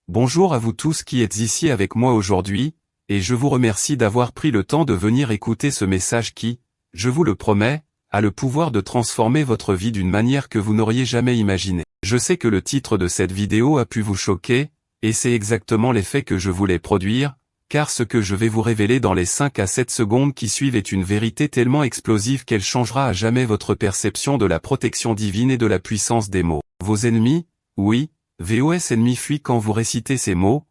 Bonjour à vous tous qui êtes ici avec moi aujourd'hui, et je vous remercie d'avoir pris le temps de venir écouter ce message qui, je vous le promets, a le pouvoir de transformer votre vie d'une manière que vous n'auriez jamais imaginée. Je sais que le titre de cette vidéo a pu vous choquer, et c'est exactement l'effet que je voulais produire, car ce que je vais vous révéler dans les 5 à 7 secondes qui suivent est une vérité tellement explosive qu'elle changera à jamais votre perception de la protection divine et de la puissance des mots. Vos ennemis, oui, vos ennemis fuient quand vous récitez ces mots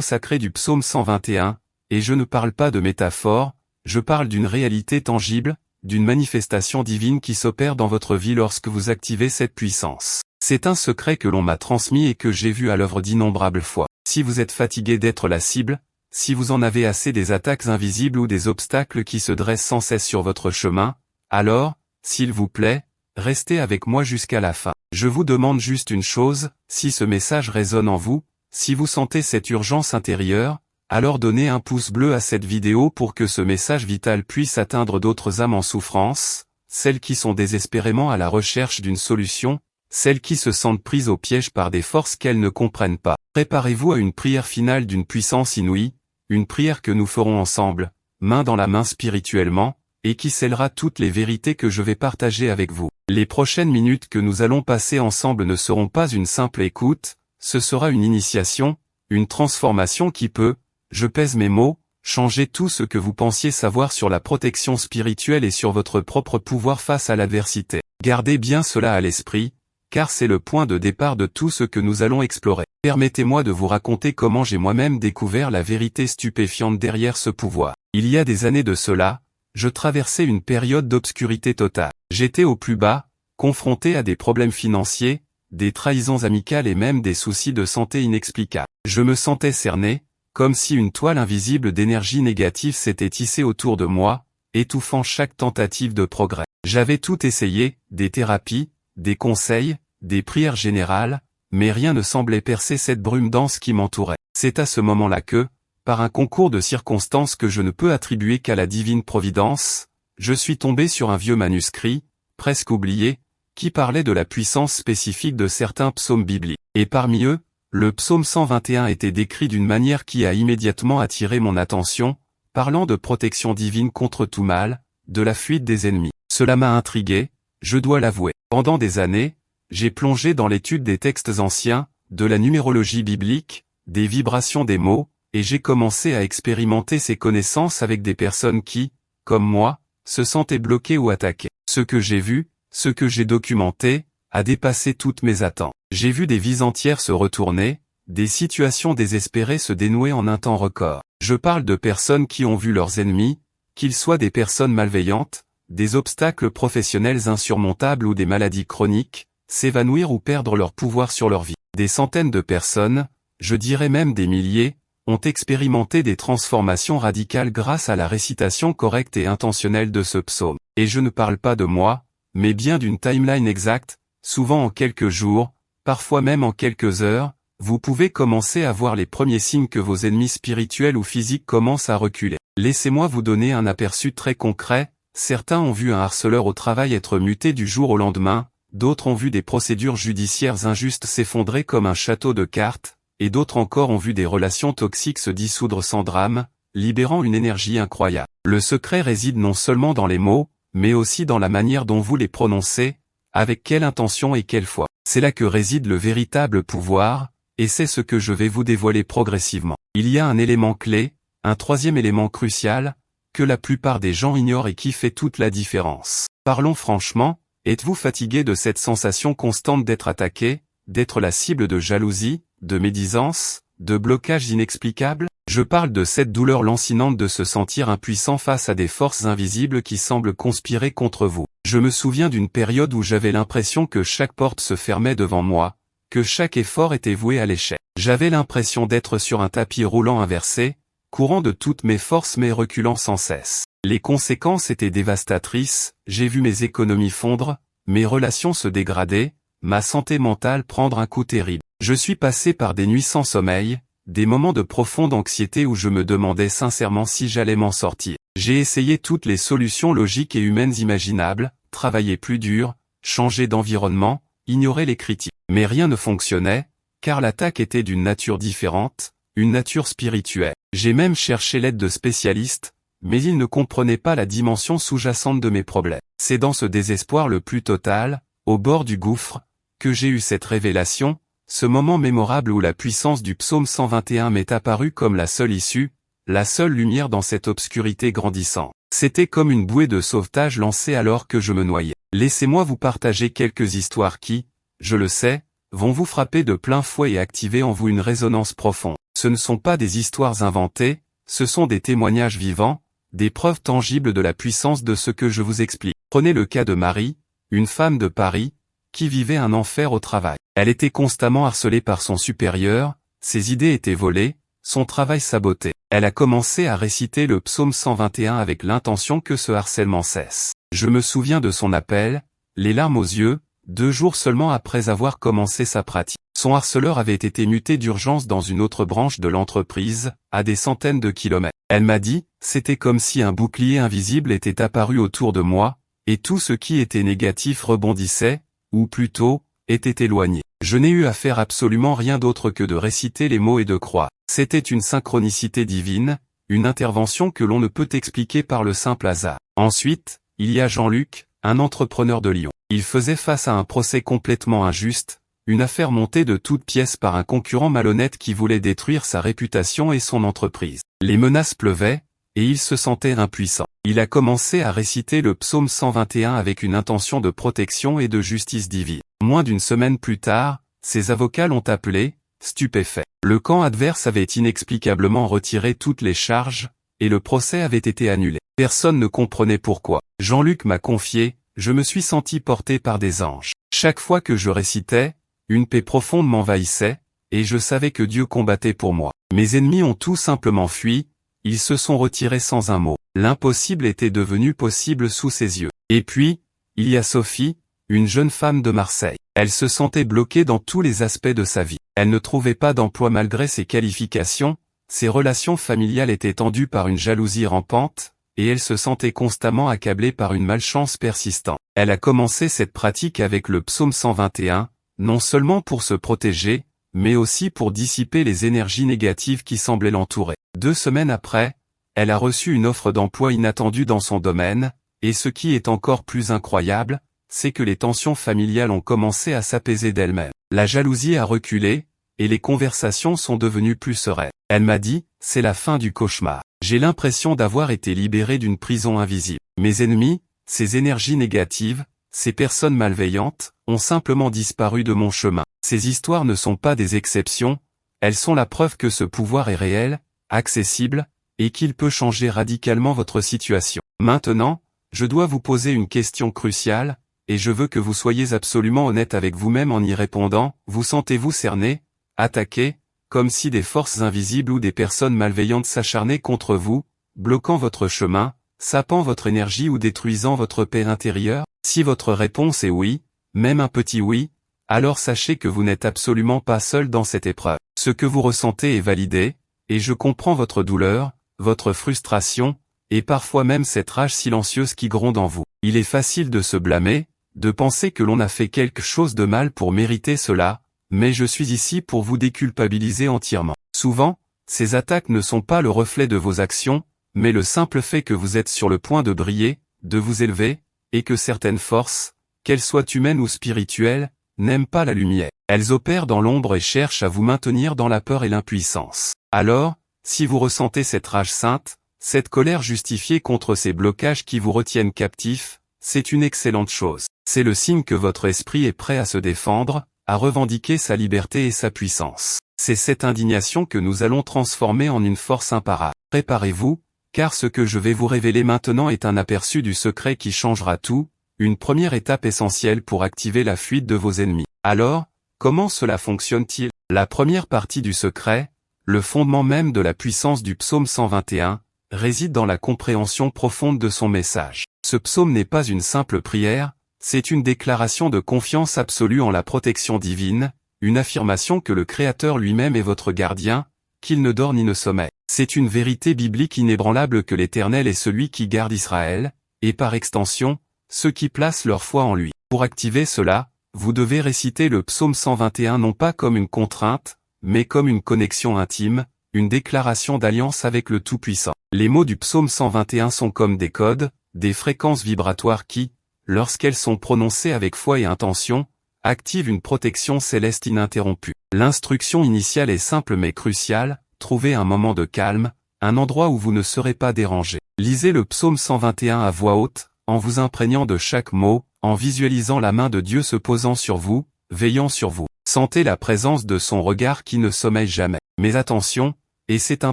sacrés du psaume 121, et je ne parle pas de métaphore, je parle d'une réalité tangible, d'une manifestation divine qui s'opère dans votre vie lorsque vous activez cette puissance. C'est un secret que l'on m'a transmis et que j'ai vu à l'œuvre d'innombrables fois. Si vous êtes fatigué d'être la cible, si vous en avez assez des attaques invisibles ou des obstacles qui se dressent sans cesse sur votre chemin, alors, s'il vous plaît, restez avec moi jusqu'à la fin. Je vous demande juste une chose, si ce message résonne en vous, si vous sentez cette urgence intérieure, alors donnez un pouce bleu à cette vidéo pour que ce message vital puisse atteindre d'autres âmes en souffrance, celles qui sont désespérément à la recherche d'une solution, celles qui se sentent prises au piège par des forces qu'elles ne comprennent pas. Préparez-vous à une prière finale d'une puissance inouïe, une prière que nous ferons ensemble, main dans la main spirituellement, et qui scellera toutes les vérités que je vais partager avec vous. Les prochaines minutes que nous allons passer ensemble ne seront pas une simple écoute, ce sera une initiation, une transformation qui peut, je pèse mes mots, changer tout ce que vous pensiez savoir sur la protection spirituelle et sur votre propre pouvoir face à l'adversité. Gardez bien cela à l'esprit, car c'est le point de départ de tout ce que nous allons explorer. Permettez-moi de vous raconter comment j'ai moi-même découvert la vérité stupéfiante derrière ce pouvoir. Il y a des années de cela, je traversais une période d'obscurité totale. J'étais au plus bas, confronté à des problèmes financiers, des trahisons amicales et même des soucis de santé inexplicables. Je me sentais cerné, comme si une toile invisible d'énergie négative s'était tissée autour de moi, étouffant chaque tentative de progrès. J'avais tout essayé, des thérapies, des conseils, des prières générales, mais rien ne semblait percer cette brume dense qui m'entourait. C'est à ce moment-là que, par un concours de circonstances que je ne peux attribuer qu'à la divine providence, je suis tombé sur un vieux manuscrit, presque oublié, qui parlait de la puissance spécifique de certains psaumes bibliques. Et parmi eux, le psaume 121 était décrit d'une manière qui a immédiatement attiré mon attention, parlant de protection divine contre tout mal, de la fuite des ennemis. Cela m'a intrigué, je dois l'avouer. Pendant des années, j'ai plongé dans l'étude des textes anciens, de la numérologie biblique, des vibrations des mots, et j'ai commencé à expérimenter ces connaissances avec des personnes qui, comme moi, se sentaient bloquées ou attaquées. Ce que j'ai vu, ce que j'ai documenté, a dépassé toutes mes attentes. J'ai vu des vies entières se retourner, des situations désespérées se dénouer en un temps record. Je parle de personnes qui ont vu leurs ennemis, qu'ils soient des personnes malveillantes, des obstacles professionnels insurmontables ou des maladies chroniques, s'évanouir ou perdre leur pouvoir sur leur vie. Des centaines de personnes, je dirais même des milliers, ont expérimenté des transformations radicales grâce à la récitation correcte et intentionnelle de ce psaume. Et je ne parle pas de moi, mais bien d'une timeline exacte, souvent en quelques jours, parfois même en quelques heures, vous pouvez commencer à voir les premiers signes que vos ennemis spirituels ou physiques commencent à reculer. Laissez-moi vous donner un aperçu très concret. Certains ont vu un harceleur au travail être muté du jour au lendemain, d'autres ont vu des procédures judiciaires injustes s'effondrer comme un château de cartes, et d'autres encore ont vu des relations toxiques se dissoudre sans drame, libérant une énergie incroyable. Le secret réside non seulement dans les mots, mais aussi dans la manière dont vous les prononcez, avec quelle intention et quelle foi. C'est là que réside le véritable pouvoir, et c'est ce que je vais vous dévoiler progressivement. Il y a un élément clé, un troisième élément crucial, que la plupart des gens ignorent et qui fait toute la différence. Parlons franchement, êtes-vous fatigué de cette sensation constante d'être attaqué, d'être la cible de jalousie, de médisance, de blocages inexplicables? Je parle de cette douleur lancinante de se sentir impuissant face à des forces invisibles qui semblent conspirer contre vous. Je me souviens d'une période où j'avais l'impression que chaque porte se fermait devant moi, que chaque effort était voué à l'échec. J'avais l'impression d'être sur un tapis roulant inversé, courant de toutes mes forces mais reculant sans cesse. Les conséquences étaient dévastatrices, j'ai vu mes économies fondre, mes relations se dégrader, ma santé mentale prendre un coup terrible. Je suis passé par des nuits sans sommeil, des moments de profonde anxiété où je me demandais sincèrement si j'allais m'en sortir. J'ai essayé toutes les solutions logiques et humaines imaginables, travailler plus dur, changer d'environnement, ignorer les critiques. Mais rien ne fonctionnait, car l'attaque était d'une nature différente, une nature spirituelle. J'ai même cherché l'aide de spécialistes, mais ils ne comprenaient pas la dimension sous-jacente de mes problèmes. C'est dans ce désespoir le plus total, au bord du gouffre, que j'ai eu cette révélation, ce moment mémorable où la puissance du psaume 121 m'est apparue comme la seule issue, la seule lumière dans cette obscurité grandissante. C'était comme une bouée de sauvetage lancée alors que je me noyais. Laissez-moi vous partager quelques histoires qui, je le sais, vont vous frapper de plein fouet et activer en vous une résonance profonde. Ce ne sont pas des histoires inventées, ce sont des témoignages vivants, des preuves tangibles de la puissance de ce que je vous explique. Prenez le cas de Marie, une femme de Paris, qui vivait un enfer au travail. Elle était constamment harcelée par son supérieur, ses idées étaient volées, son travail saboté. Elle a commencé à réciter le psaume 121 avec l'intention que ce harcèlement cesse. Je me souviens de son appel, les larmes aux yeux, 2 jours seulement après avoir commencé sa pratique. Son harceleur avait été muté d'urgence dans une autre branche de l'entreprise, à des centaines de kilomètres. Elle m'a dit, c'était comme si un bouclier invisible était apparu autour de moi, et tout ce qui était négatif rebondissait, ou plutôt, était éloigné. Je n'ai eu à faire absolument rien d'autre que de réciter les mots et de croire. C'était une synchronicité divine, une intervention que l'on ne peut expliquer par le simple hasard. Ensuite, il y a Jean-Luc, un entrepreneur de Lyon. Il faisait face à un procès complètement injuste, une affaire montée de toutes pièces par un concurrent malhonnête qui voulait détruire sa réputation et son entreprise. Les menaces pleuvaient, et il se sentait impuissant. Il a commencé à réciter le psaume 121 avec une intention de protection et de justice divine. Moins d'une semaine plus tard, ses avocats l'ont appelé, stupéfait. Le camp adverse avait inexplicablement retiré toutes les charges, et le procès avait été annulé. Personne ne comprenait pourquoi. Jean-Luc m'a confié, je me suis senti porté par des anges. Chaque fois que je récitais, une paix profonde m'envahissait, et je savais que Dieu combattait pour moi. Mes ennemis ont tout simplement fui, ils se sont retirés sans un mot. L'impossible était devenu possible sous ses yeux. Et puis, il y a Sophie, une jeune femme de Marseille. Elle se sentait bloquée dans tous les aspects de sa vie. Elle ne trouvait pas d'emploi malgré ses qualifications, ses relations familiales étaient tendues par une jalousie rampante, et elle se sentait constamment accablée par une malchance persistante. Elle a commencé cette pratique avec le psaume 121, non seulement pour se protéger, mais aussi pour dissiper les énergies négatives qui semblaient l'entourer. 2 semaines après, elle a reçu une offre d'emploi inattendue dans son domaine, et ce qui est encore plus incroyable, c'est que les tensions familiales ont commencé à s'apaiser d'elles-mêmes. La jalousie a reculé, et les conversations sont devenues plus sereines. Elle m'a dit, c'est la fin du cauchemar. J'ai l'impression d'avoir été libéré d'une prison invisible. Mes ennemis, ces énergies négatives, ces personnes malveillantes, ont simplement disparu de mon chemin. Ces histoires ne sont pas des exceptions, elles sont la preuve que ce pouvoir est réel, accessible, et qu'il peut changer radicalement votre situation. Maintenant, je dois vous poser une question cruciale, et je veux que vous soyez absolument honnête avec vous-même en y répondant. Vous sentez-vous cerné, attaqué, comme si des forces invisibles ou des personnes malveillantes s'acharnaient contre vous, bloquant votre chemin, sapant votre énergie ou détruisant votre paix intérieure? Si votre réponse est oui, même un petit oui, alors sachez que vous n'êtes absolument pas seul dans cette épreuve. Ce que vous ressentez est validé, et je comprends votre douleur, votre frustration, et parfois même cette rage silencieuse qui gronde en vous. Il est facile de se blâmer, de penser que l'on a fait quelque chose de mal pour mériter cela, mais je suis ici pour vous déculpabiliser entièrement. Souvent, ces attaques ne sont pas le reflet de vos actions, mais le simple fait que vous êtes sur le point de briller, de vous élever, et que certaines forces, qu'elles soient humaines ou spirituelles, n'aiment pas la lumière. Elles opèrent dans l'ombre et cherchent à vous maintenir dans la peur et l'impuissance. Alors, si vous ressentez cette rage sainte, cette colère justifiée contre ces blocages qui vous retiennent captifs, c'est une excellente chose. C'est le signe que votre esprit est prêt à se défendre, à revendiquer sa liberté et sa puissance. C'est cette indignation que nous allons transformer en une force imparable. Préparez-vous, car ce que je vais vous révéler maintenant est un aperçu du secret qui changera tout, une première étape essentielle pour activer la fuite de vos ennemis. Alors, comment cela fonctionne-t-il? La première partie du secret, le fondement même de la puissance du psaume 121, réside dans la compréhension profonde de son message. Ce psaume n'est pas une simple prière, c'est une déclaration de confiance absolue en la protection divine, une affirmation que le Créateur lui-même est votre gardien, qu'il ne dort ni ne sommeille. C'est une vérité biblique inébranlable que l'Éternel est celui qui garde Israël, et par extension, ceux qui placent leur foi en lui. Pour activer cela, vous devez réciter le psaume 121 non pas comme une contrainte, mais comme une connexion intime, une déclaration d'alliance avec le Tout-Puissant. Les mots du psaume 121 sont comme des codes, des fréquences vibratoires qui, lorsqu'elles sont prononcées avec foi et intention, activent une protection céleste ininterrompue. L'instruction initiale est simple mais cruciale, trouvez un moment de calme, un endroit où vous ne serez pas dérangé. Lisez le psaume 121 à voix haute, en vous imprégnant de chaque mot, en visualisant la main de Dieu se posant sur vous, veillant sur vous. Sentez la présence de son regard qui ne sommeille jamais. Mais attention, et c'est un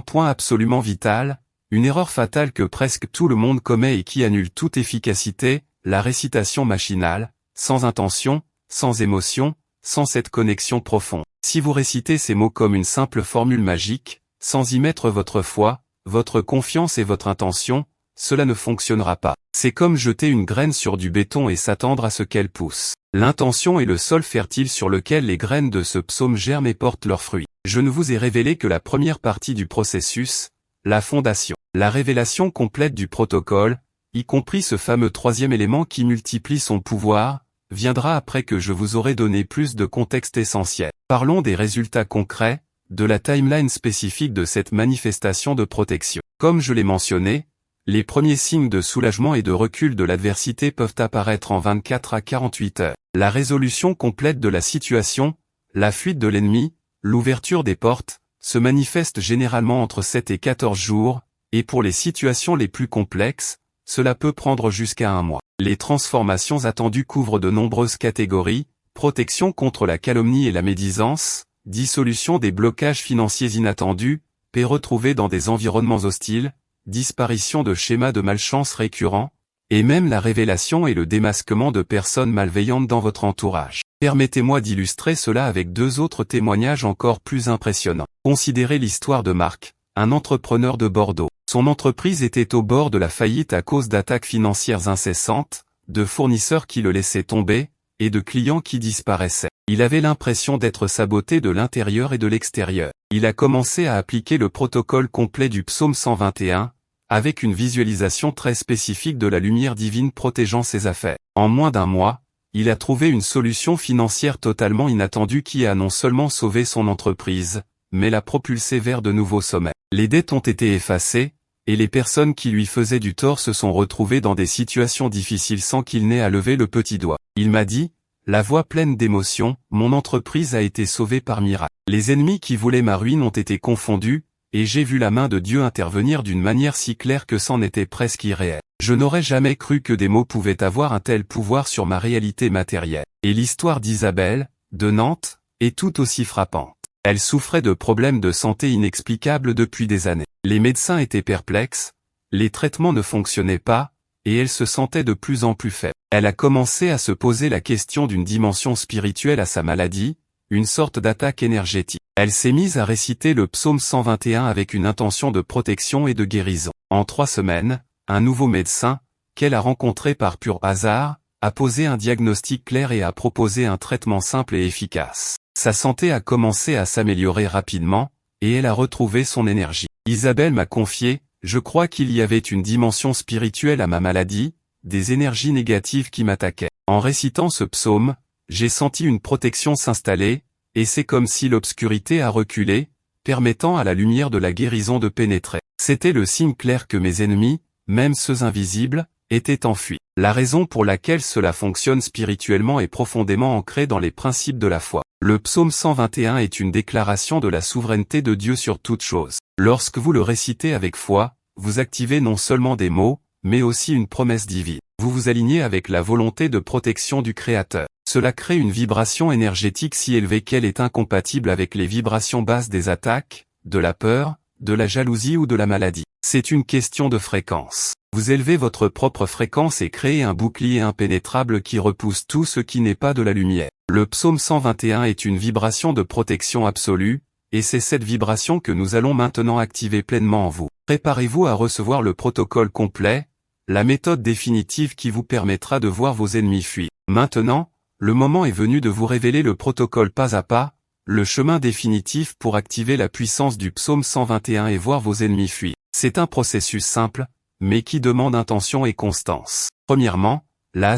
point absolument vital, une erreur fatale que presque tout le monde commet et qui annule toute efficacité, la récitation machinale, sans intention, sans émotion, sans cette connexion profonde. Si vous récitez ces mots comme une simple formule magique, sans y mettre votre foi, votre confiance et votre intention, cela ne fonctionnera pas. C'est comme jeter une graine sur du béton et s'attendre à ce qu'elle pousse. L'intention est le sol fertile sur lequel les graines de ce psaume germent et portent leurs fruits. Je ne vous ai révélé que la première partie du processus, la fondation. La révélation complète du protocole, y compris ce fameux troisième élément qui multiplie son pouvoir, viendra après que je vous aurai donné plus de contexte essentiel. Parlons des résultats concrets, de la timeline spécifique de cette manifestation de protection. Comme je l'ai mentionné, les premiers signes de soulagement et de recul de l'adversité peuvent apparaître en 24 à 48 heures. La résolution complète de la situation, la fuite de l'ennemi, l'ouverture des portes, se manifeste généralement entre 7 et 14 jours, et pour les situations les plus complexes, cela peut prendre jusqu'à un mois. Les transformations attendues couvrent de nombreuses catégories, protection contre la calomnie et la médisance, dissolution des blocages financiers inattendus, paix retrouvée dans des environnements hostiles, disparition de schémas de malchance récurrents, et même la révélation et le démasquement de personnes malveillantes dans votre entourage. Permettez-moi d'illustrer cela avec deux autres témoignages encore plus impressionnants. Considérez l'histoire de Marc, un entrepreneur de Bordeaux. Son entreprise était au bord de la faillite à cause d'attaques financières incessantes, de fournisseurs qui le laissaient tomber, et de clients qui disparaissaient. Il avait l'impression d'être saboté de l'intérieur et de l'extérieur. Il a commencé à appliquer le protocole complet du psaume 121, avec une visualisation très spécifique de la lumière divine protégeant ses affaires. En moins d'un mois, il a trouvé une solution financière totalement inattendue qui a non seulement sauvé son entreprise, mais l'a propulsé vers de nouveaux sommets. Les dettes ont été effacées, et les personnes qui lui faisaient du tort se sont retrouvées dans des situations difficiles sans qu'il n'ait à lever le petit doigt. Il m'a dit, la voix pleine d'émotion, mon entreprise a été sauvée par miracle. Les ennemis qui voulaient ma ruine ont été confondus, et j'ai vu la main de Dieu intervenir d'une manière si claire que c'en était presque irréel. Je n'aurais jamais cru que des mots pouvaient avoir un tel pouvoir sur ma réalité matérielle. Et l'histoire d'Isabelle, de Nantes, est tout aussi frappante. Elle souffrait de problèmes de santé inexplicables depuis des années. Les médecins étaient perplexes, les traitements ne fonctionnaient pas, et elle se sentait de plus en plus faible. Elle a commencé à se poser la question d'une dimension spirituelle à sa maladie, une sorte d'attaque énergétique. Elle s'est mise à réciter le psaume 121 avec une intention de protection et de guérison. En 3 semaines, un nouveau médecin, qu'elle a rencontré par pur hasard, a posé un diagnostic clair et a proposé un traitement simple et efficace. Sa santé a commencé à s'améliorer rapidement, et elle a retrouvé son énergie. Isabelle m'a confié, je crois qu'il y avait une dimension spirituelle à ma maladie, des énergies négatives qui m'attaquaient. En récitant ce psaume, j'ai senti une protection s'installer, et c'est comme si l'obscurité a reculé, permettant à la lumière de la guérison de pénétrer. C'était le signe clair que mes ennemis, même ceux invisibles, étaient enfuis. La raison pour laquelle cela fonctionne spirituellement est profondément ancrée dans les principes de la foi. Le psaume 121 est une déclaration de la souveraineté de Dieu sur toute chose. Lorsque vous le récitez avec foi, vous activez non seulement des mots, mais aussi une promesse divine. Vous vous alignez avec la volonté de protection du Créateur. Cela crée une vibration énergétique si élevée qu'elle est incompatible avec les vibrations basses des attaques, de la peur, de la jalousie ou de la maladie. C'est une question de fréquence. Vous élevez votre propre fréquence et créez un bouclier impénétrable qui repousse tout ce qui n'est pas de la lumière. Le psaume 121 est une vibration de protection absolue, et c'est cette vibration que nous allons maintenant activer pleinement en vous. Préparez-vous à recevoir le protocole complet, la méthode définitive qui vous permettra de voir vos ennemis fuir. Maintenant, le moment est venu de vous révéler le protocole pas à pas, le chemin définitif pour activer la puissance du psaume 121 et voir vos ennemis fuir. C'est un processus simple, mais qui demande intention et constance. Premièrement, la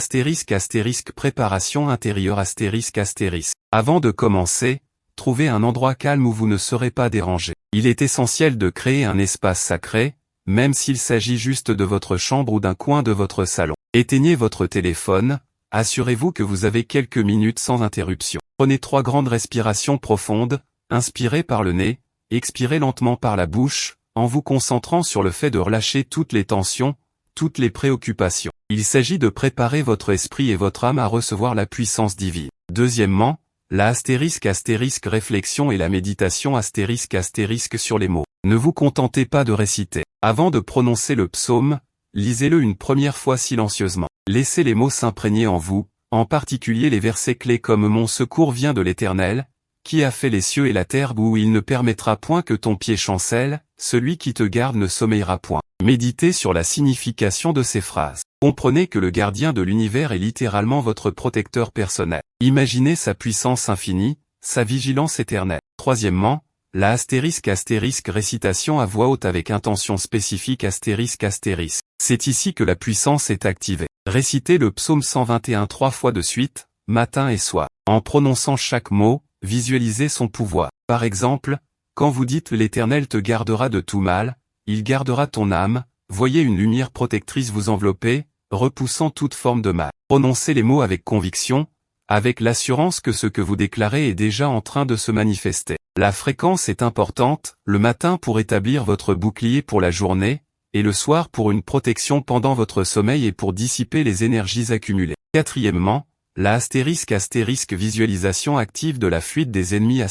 préparation intérieure ***. Avant de commencer, trouvez un endroit calme où vous ne serez pas dérangé. Il est essentiel de créer un espace sacré, même s'il s'agit juste de votre chambre ou d'un coin de votre salon. Éteignez votre téléphone, assurez-vous que vous avez quelques minutes sans interruption. Prenez 3 grandes respirations profondes, inspirez par le nez, expirez lentement par la bouche, en vous concentrant sur le fait de relâcher toutes les tensions, toutes les préoccupations. Il s'agit de préparer votre esprit et votre âme à recevoir la puissance divine. Deuxièmement, la réflexion et la méditation sur les mots. Ne vous contentez pas de réciter. Avant de prononcer le psaume, lisez-le une première fois silencieusement. Laissez les mots s'imprégner en vous, en particulier les versets clés comme « Mon secours vient de l'Éternel, qui a fait les cieux et la terre » ou « Il ne permettra point que ton pied chancelle, celui qui te garde ne sommeillera point ». Méditez sur la signification de ces phrases. Comprenez que le gardien de l'univers est littéralement votre protecteur personnel. Imaginez sa puissance infinie, sa vigilance éternelle. Troisièmement, la récitation à voix haute avec intention spécifique ***. C'est ici que la puissance est activée. Récitez le psaume 121 3 fois de suite, matin et soir. En prononçant chaque mot, visualisez son pouvoir. Par exemple, quand vous dites « L'Éternel te gardera de tout mal », il gardera ton âme, voyez une lumière protectrice vous envelopper, repoussant toute forme de mal. Prononcez les mots avec conviction, avec l'assurance que ce que vous déclarez est déjà en train de se manifester. La fréquence est importante, le matin pour établir votre bouclier pour la journée, et le soir pour une protection pendant votre sommeil et pour dissiper les énergies accumulées. Quatrièmement, la visualisation active de la fuite des ennemis ***.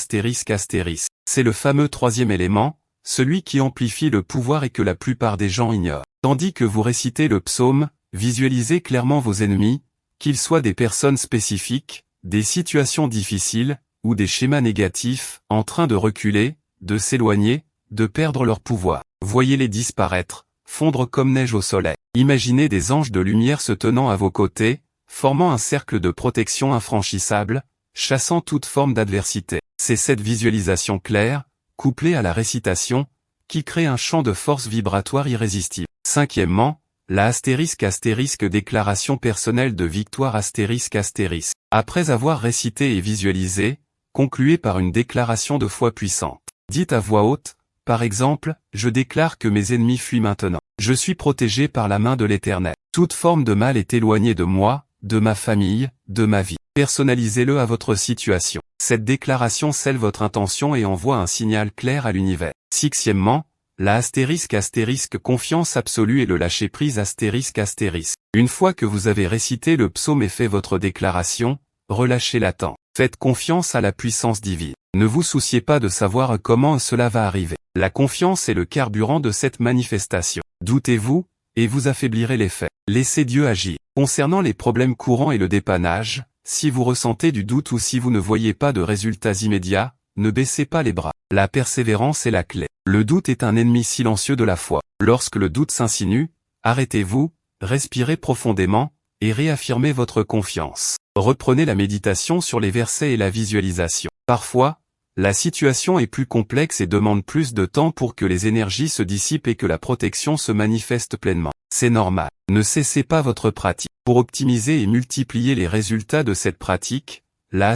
C'est le fameux troisième élément, celui qui amplifie le pouvoir et que la plupart des gens ignorent. Tandis que vous récitez le psaume, visualisez clairement vos ennemis, qu'ils soient des personnes spécifiques, des situations difficiles, ou des schémas négatifs, en train de reculer, de s'éloigner, de perdre leur pouvoir. Voyez-les disparaître, fondre comme neige au soleil. Imaginez des anges de lumière se tenant à vos côtés, formant un cercle de protection infranchissable, chassant toute forme d'adversité. C'est cette visualisation claire, couplée à la récitation, qui crée un champ de force vibratoire irrésistible. Cinquièmement, la déclaration personnelle de victoire ***. Après avoir récité et visualisé, concluez par une déclaration de foi puissante. Dites à voix haute, par exemple, « Je déclare que mes ennemis fuient maintenant. Je suis protégé par la main de l'Éternel. Toute forme de mal est éloignée de moi, de ma famille, de ma vie. » Personnalisez-le à votre situation. Cette déclaration scelle votre intention et envoie un signal clair à l'univers. Sixièmement, la confiance absolue et le lâcher-prise ***. Une fois que vous avez récité le psaume et fait votre déclaration, relâchez l'attente. Faites confiance à la puissance divine. Ne vous souciez pas de savoir comment cela va arriver. La confiance est le carburant de cette manifestation. Doutez-vous, et vous affaiblirez l'effet. Laissez Dieu agir. Concernant les problèmes courants et le dépannage, si vous ressentez du doute ou si vous ne voyez pas de résultats immédiats, ne baissez pas les bras. La persévérance est la clé. Le doute est un ennemi silencieux de la foi. Lorsque le doute s'insinue, arrêtez-vous, respirez profondément, et réaffirmez votre confiance. Reprenez la méditation sur les versets et la visualisation. Parfois, la situation est plus complexe et demande plus de temps pour que les énergies se dissipent et que la protection se manifeste pleinement. C'est normal. Ne cessez pas votre pratique. Pour optimiser et multiplier les résultats de cette pratique, la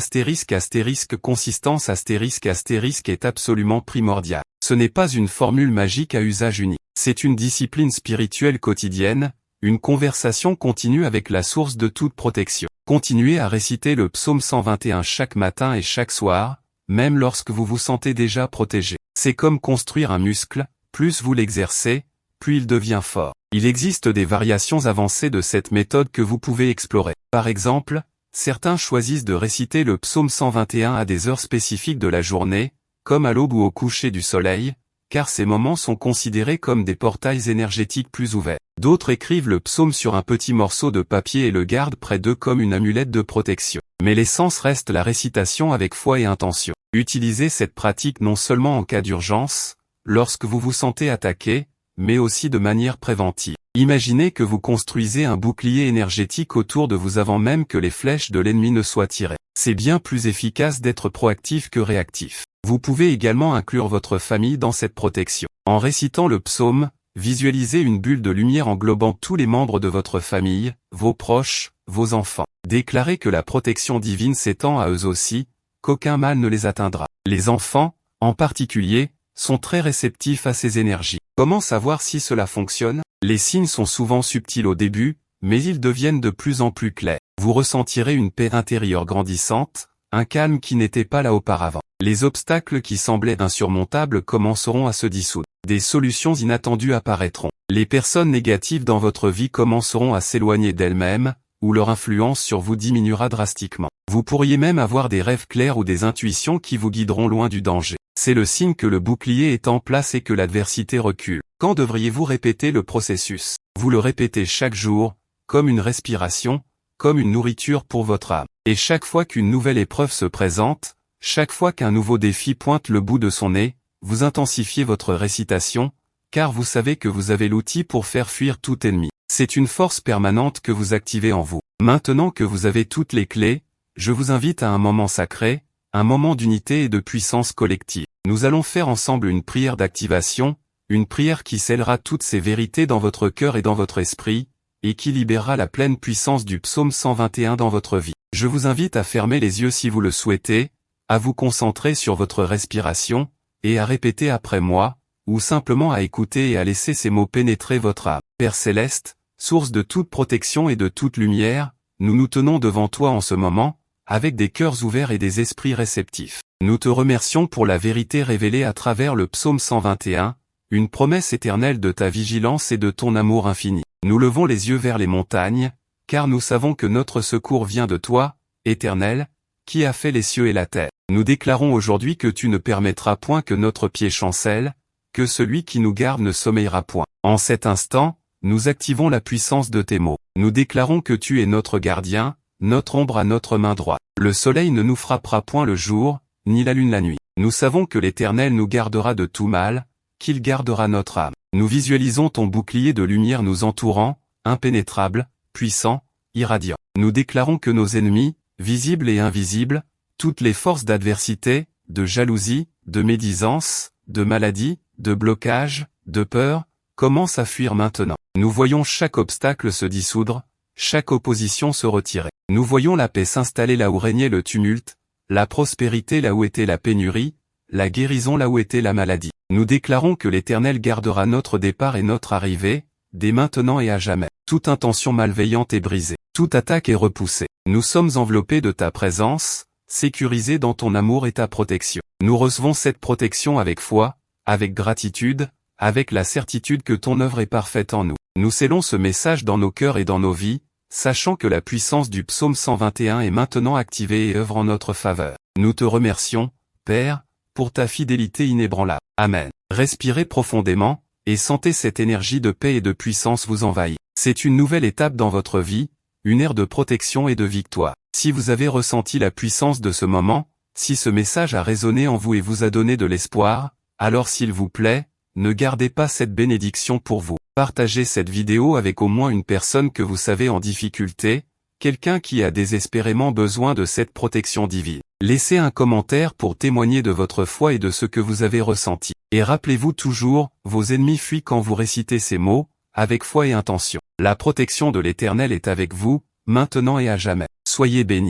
consistance est absolument primordiale. Ce n'est pas une formule magique à usage unique. C'est une discipline spirituelle quotidienne, une conversation continue avec la source de toute protection. Continuez à réciter le psaume 121 chaque matin et chaque soir, même lorsque vous vous sentez déjà protégé. C'est comme construire un muscle, plus vous l'exercez, plus il devient fort. Il existe des variations avancées de cette méthode que vous pouvez explorer. Par exemple, certains choisissent de réciter le psaume 121 à des heures spécifiques de la journée, comme à l'aube ou au coucher du soleil, car ces moments sont considérés comme des portails énergétiques plus ouverts. D'autres écrivent le psaume sur un petit morceau de papier et le gardent près d'eux comme une amulette de protection. Mais l'essence reste la récitation avec foi et intention. Utilisez cette pratique non seulement en cas d'urgence, lorsque vous vous sentez attaqué, mais aussi de manière préventive. Imaginez que vous construisez un bouclier énergétique autour de vous avant même que les flèches de l'ennemi ne soient tirées. C'est bien plus efficace d'être proactif que réactif. Vous pouvez également inclure votre famille dans cette protection. En récitant le psaume, visualisez une bulle de lumière englobant tous les membres de votre famille, vos proches, vos enfants. Déclarez que la protection divine s'étend à eux aussi, qu'aucun mal ne les atteindra. Les enfants, en particulier, sont très réceptifs à ces énergies. Comment savoir si cela fonctionne? Les signes sont souvent subtils au début, mais ils deviennent de plus en plus clairs. Vous ressentirez une paix intérieure grandissante, un calme qui n'était pas là auparavant. Les obstacles qui semblaient insurmontables commenceront à se dissoudre. Des solutions inattendues apparaîtront. Les personnes négatives dans votre vie commenceront à s'éloigner d'elles-mêmes, ou leur influence sur vous diminuera drastiquement. Vous pourriez même avoir des rêves clairs ou des intuitions qui vous guideront loin du danger. C'est le signe que le bouclier est en place et que l'adversité recule. Quand devriez-vous répéter le processus? Vous le répétez chaque jour, comme une respiration, comme une nourriture pour votre âme. Et chaque fois qu'une nouvelle épreuve se présente, chaque fois qu'un nouveau défi pointe le bout de son nez, vous intensifiez votre récitation, car vous savez que vous avez l'outil pour faire fuir tout ennemi. C'est une force permanente que vous activez en vous. Maintenant que vous avez toutes les clés, je vous invite à un moment sacré, un moment d'unité et de puissance collective. Nous allons faire ensemble une prière d'activation, une prière qui scellera toutes ces vérités dans votre cœur et dans votre esprit, et qui libérera la pleine puissance du psaume 121 dans votre vie. Je vous invite à fermer les yeux si vous le souhaitez, à vous concentrer sur votre respiration, et à répéter après moi, ou simplement à écouter et à laisser ces mots pénétrer votre âme. Père Céleste, source de toute protection et de toute lumière, nous nous tenons devant toi en ce moment, avec des cœurs ouverts et des esprits réceptifs. Nous te remercions pour la vérité révélée à travers le psaume 121, une promesse éternelle de ta vigilance et de ton amour infini. Nous levons les yeux vers les montagnes, car nous savons que notre secours vient de toi, Éternel, qui a fait les cieux et la terre. Nous déclarons aujourd'hui que tu ne permettras point que notre pied chancelle, que celui qui nous garde ne sommeillera point. En cet instant, nous activons la puissance de tes mots. Nous déclarons que tu es notre gardien, notre ombre à notre main droite. Le soleil ne nous frappera point le jour, ni la lune la nuit. Nous savons que l'Éternel nous gardera de tout mal, qu'il gardera notre âme. Nous visualisons ton bouclier de lumière nous entourant, impénétrable, puissant, irradiant. Nous déclarons que nos ennemis, visibles et invisibles, toutes les forces d'adversité, de jalousie, de médisance, de maladie, de blocage, de peur, commencent à fuir maintenant. Nous voyons chaque obstacle se dissoudre, chaque opposition se retirer. Nous voyons la paix s'installer là où régnait le tumulte, la prospérité là où était la pénurie, la guérison là où était la maladie. Nous déclarons que l'Éternel gardera notre départ et notre arrivée, dès maintenant et à jamais. Toute intention malveillante est brisée, toute attaque est repoussée. Nous sommes enveloppés de ta présence, sécurisés dans ton amour et ta protection. Nous recevons cette protection avec foi, avec gratitude, avec la certitude que ton œuvre est parfaite en nous. Nous scellons ce message dans nos cœurs et dans nos vies, sachant que la puissance du psaume 121 est maintenant activée et œuvre en notre faveur. Nous te remercions, Père, pour ta fidélité inébranlable. Amen. Respirez profondément, et sentez cette énergie de paix et de puissance vous envahir. C'est une nouvelle étape dans votre vie, une ère de protection et de victoire. Si vous avez ressenti la puissance de ce moment, si ce message a résonné en vous et vous a donné de l'espoir, alors s'il vous plaît, ne gardez pas cette bénédiction pour vous. Partagez cette vidéo avec au moins une personne que vous savez en difficulté, quelqu'un qui a désespérément besoin de cette protection divine. Laissez un commentaire pour témoigner de votre foi et de ce que vous avez ressenti. Et rappelez-vous toujours, vos ennemis fuient quand vous récitez ces mots, avec foi et intention. La protection de l'Éternel est avec vous, maintenant et à jamais. Soyez bénis.